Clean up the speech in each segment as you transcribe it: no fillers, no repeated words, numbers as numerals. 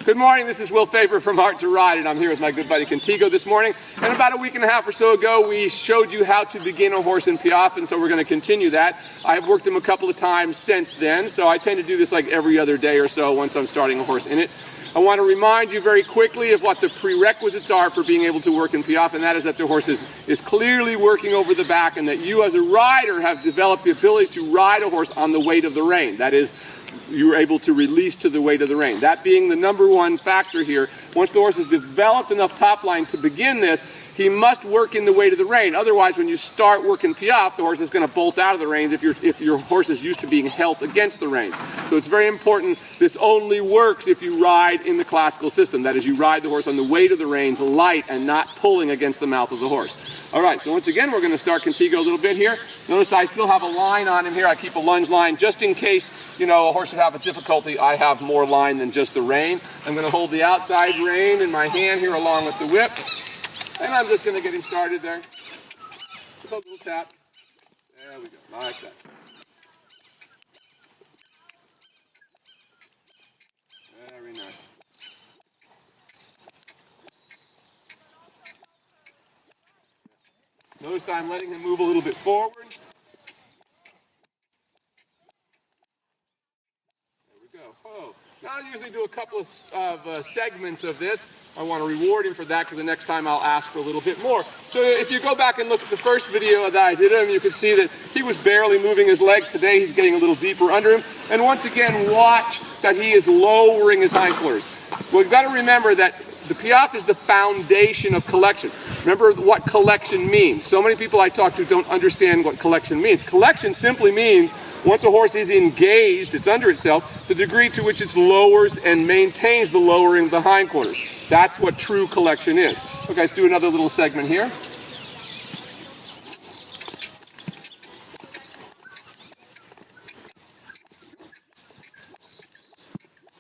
Good morning, this is Will Faber from Art to Ride, and I'm here with my good buddy Contigo this morning. And about a week and a half or so ago, we showed you how to begin a horse in Piaffe, and so we're going to continue that. I've worked him a couple of times since then, so I tend to do this like every other day or so once I'm starting a horse in it. I want to remind you very quickly of what the prerequisites are for being able to work in Piaffe, and that is that the horse is clearly working over the back, and that you as a rider have developed the ability to ride a horse on the weight of the rein. That is, you're able to release to the weight of the rein. That being the number one factor here. Once the horse has developed enough top line to begin this, he must work in the weight of the rein. Otherwise, when you start working Piaffe, the horse is going to bolt out of the reins if your horse is used to being held against the reins. So it's very important. This only works if you ride in the classical system. That is, you ride the horse on the weight of the reins, light and not pulling against the mouth of the horse. All right, so once again, we're going to start Contigo a little bit here. Notice I still have a line on him here. I keep a lunge line just in case, a horse should have a difficulty. I have more line than just the rein. I'm going to hold the outside rein in my hand here along with the whip. And I'm just going to get him started there. Just a little tap. There we go, like that. Very nice. Notice I'm letting him move a little bit forward. There we go. Oh. Now I usually do a couple of segments of this. I want to reward him for that because the next time I'll ask for a little bit more. So if you go back and look at the first video that I did of him, you can see that he was barely moving his legs. Today he's getting a little deeper under him. And once again, watch that he is lowering his hindquarters. We've got to remember that the Piaffe is the foundation of collection. Remember what collection means. So many people I talk to don't understand what collection means. Collection simply means once a horse is engaged, it's under itself, the degree to which it lowers and maintains the lowering of the hindquarters. That's what true collection is. Okay, let's do another little segment here.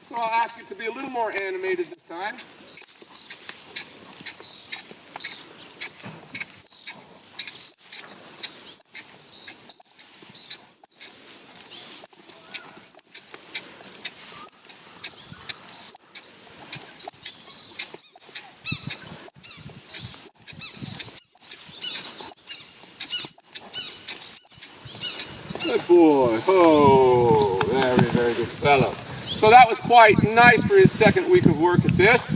So I'll ask you to be a little more animated this time. Good boy. Oh, very good fellow. So that was quite nice for his second week of work at this.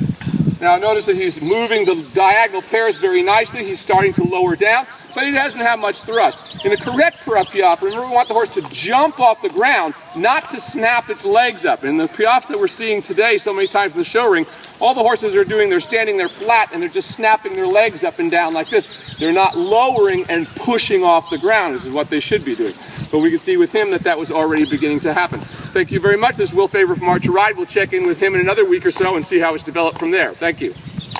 Now notice that he's moving the diagonal pairs very nicely. He's starting to lower down, but he doesn't have much thrust. In a correct Piaffe, remember we want the horse to jump off the ground, not to snap its legs up. In the Piaffe that we're seeing today so many times in the show ring, all the horses are doing, they're standing there flat and they're just snapping their legs up and down like this. They're not lowering and pushing off the ground. This is what they should be doing. But we can see with him that was already beginning to happen. Thank you very much. This is Will Faber from Art to Ride. We'll check in with him in another week or so and see how it's developed from there. Thank you.